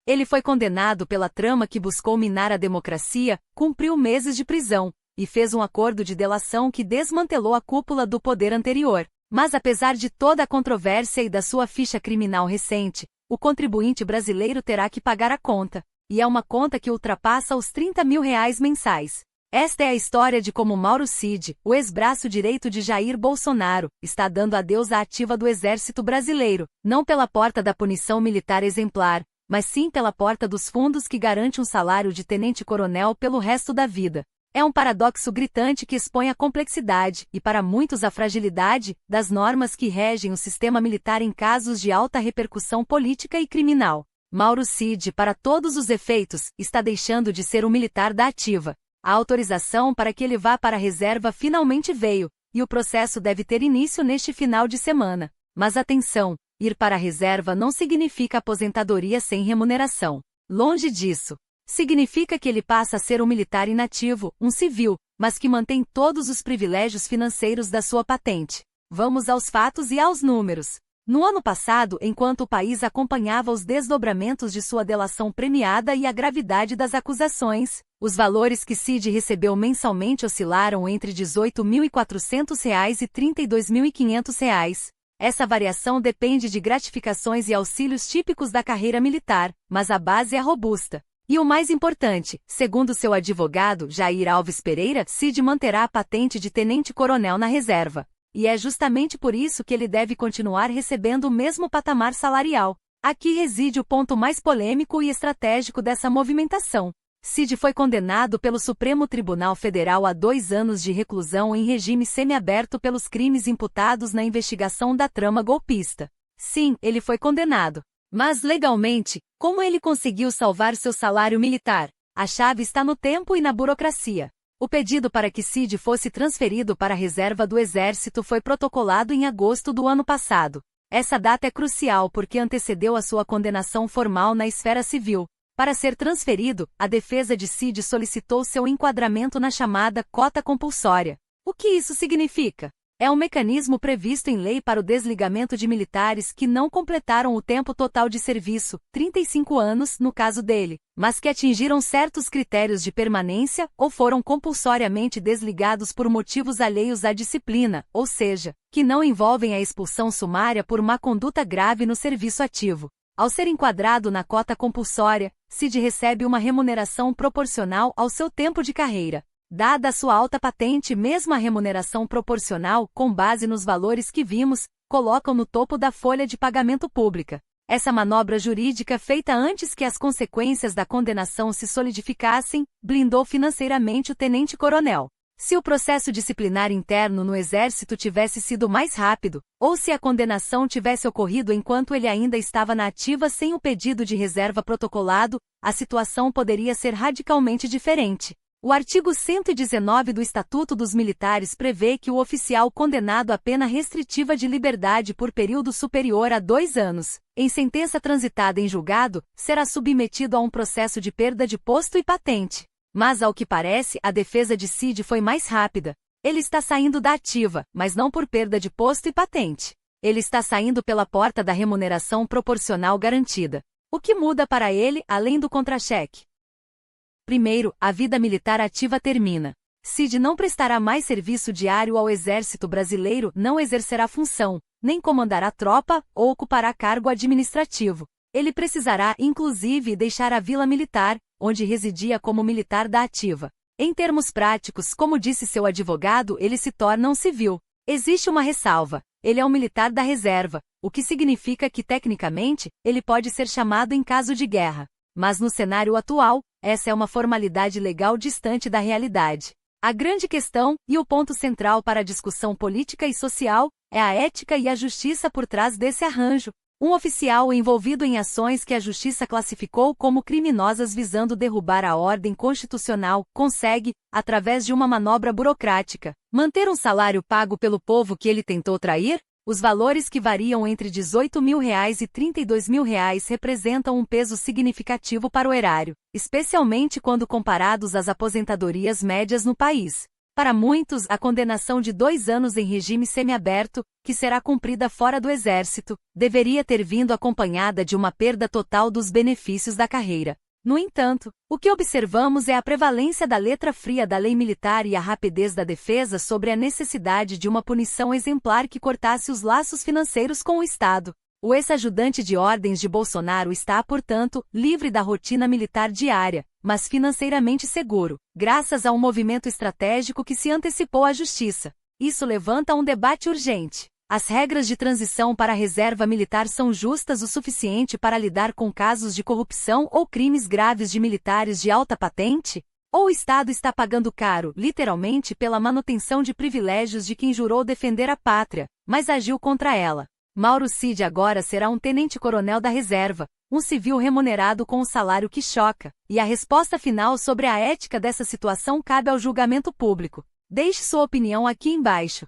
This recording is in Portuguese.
Ele foi condenado pela trama que buscou minar a democracia, cumpriu meses de prisão, e fez um acordo de delação que desmantelou a cúpula do poder anterior. Mas apesar de toda a controvérsia e da sua ficha criminal recente, o contribuinte brasileiro terá que pagar a conta. E é uma conta que ultrapassa os R$30 mil mensais. Esta é a história de como Mauro Cid, o ex-braço direito de Jair Bolsonaro, está dando adeus à ativa do Exército Brasileiro, não pela porta da punição militar exemplar, mas sim pela porta dos fundos que garante um salário de tenente-coronel pelo resto da vida. É um paradoxo gritante que expõe a complexidade, e para muitos a fragilidade, das normas que regem o sistema militar em casos de alta repercussão política e criminal. Mauro Cid, para todos os efeitos, está deixando de ser um militar da ativa. A autorização para que ele vá para a reserva finalmente veio, e o processo deve ter início neste final de semana. Mas atenção, ir para a reserva não significa aposentadoria sem remuneração. Longe disso. Significa que ele passa a ser um militar inativo, um civil, mas que mantém todos os privilégios financeiros da sua patente. Vamos aos fatos e aos números. No ano passado, enquanto o país acompanhava os desdobramentos de sua delação premiada e a gravidade das acusações, os valores que Cid recebeu mensalmente oscilaram entre R$ 18.400 e R$ 32.500. Essa variação depende de gratificações e auxílios típicos da carreira militar, mas a base é robusta. E o mais importante, segundo seu advogado, Jair Alves Pereira, Cid manterá a patente de tenente-coronel na reserva. E é justamente por isso que ele deve continuar recebendo o mesmo patamar salarial. Aqui reside o ponto mais polêmico e estratégico dessa movimentação. Cid foi condenado pelo Supremo Tribunal Federal a 2 anos de reclusão em regime semiaberto pelos crimes imputados na investigação da trama golpista. Sim, ele foi condenado. Mas legalmente, como ele conseguiu salvar seu salário militar? A chave está no tempo e na burocracia. O pedido para que Cid fosse transferido para a reserva do Exército foi protocolado em agosto do ano passado. Essa data é crucial porque antecedeu a sua condenação formal na esfera civil. Para ser transferido, a defesa de Cid solicitou seu enquadramento na chamada cota compulsória. O que isso significa? É um mecanismo previsto em lei para o desligamento de militares que não completaram o tempo total de serviço, 35 anos no caso dele, mas que atingiram certos critérios de permanência ou foram compulsoriamente desligados por motivos alheios à disciplina, ou seja, que não envolvem a expulsão sumária por má conduta grave no serviço ativo. Ao ser enquadrado na cota compulsória, Cid recebe uma remuneração proporcional ao seu tempo de carreira. Dada a sua alta patente, mesmo a remuneração proporcional, com base nos valores que vimos, colocam no topo da folha de pagamento pública. Essa manobra jurídica feita antes que as consequências da condenação se solidificassem, blindou financeiramente o tenente-coronel. Se o processo disciplinar interno no Exército tivesse sido mais rápido, ou se a condenação tivesse ocorrido enquanto ele ainda estava na ativa sem o pedido de reserva protocolado, a situação poderia ser radicalmente diferente. O artigo 119 do Estatuto dos Militares prevê que o oficial condenado à pena restritiva de liberdade por período superior a 2 anos, em sentença transitada em julgado, será submetido a um processo de perda de posto e patente. Mas ao que parece, a defesa de Cid foi mais rápida. Ele está saindo da ativa, mas não por perda de posto e patente. Ele está saindo pela porta da remuneração proporcional garantida. O que muda para ele, além do contra-cheque? Primeiro, a vida militar ativa termina. Cid não prestará mais serviço diário ao Exército Brasileiro, não exercerá função, nem comandará tropa ou ocupará cargo administrativo. Ele precisará, inclusive, deixar a vila militar, onde residia como militar da ativa. Em termos práticos, como disse seu advogado, ele se torna um civil. Existe uma ressalva. Ele é um militar da reserva, o que significa que, tecnicamente, ele pode ser chamado em caso de guerra. Mas no cenário atual, essa é uma formalidade legal distante da realidade. A grande questão, e o ponto central para a discussão política e social, é a ética e a justiça por trás desse arranjo. Um oficial envolvido em ações que a justiça classificou como criminosas visando derrubar a ordem constitucional, consegue, através de uma manobra burocrática, manter um salário pago pelo povo que ele tentou trair? Os valores que variam entre R$ 18 mil e R$ 32 mil representam um peso significativo para o erário, especialmente quando comparados às aposentadorias médias no país. Para muitos, a condenação de 2 anos em regime semiaberto, que será cumprida fora do Exército, deveria ter vindo acompanhada de uma perda total dos benefícios da carreira. No entanto, o que observamos é a prevalência da letra fria da lei militar e a rapidez da defesa sobre a necessidade de uma punição exemplar que cortasse os laços financeiros com o Estado. O ex-ajudante de ordens de Bolsonaro está, portanto, livre da rotina militar diária, mas financeiramente seguro, graças a um movimento estratégico que se antecipou à justiça. Isso levanta um debate urgente. As regras de transição para a reserva militar são justas o suficiente para lidar com casos de corrupção ou crimes graves de militares de alta patente? Ou o Estado está pagando caro, literalmente, pela manutenção de privilégios de quem jurou defender a pátria, mas agiu contra ela? Mauro Cid agora será um tenente-coronel da reserva, um civil remunerado com um salário que choca, e a resposta final sobre a ética dessa situação cabe ao julgamento público. Deixe sua opinião aqui embaixo.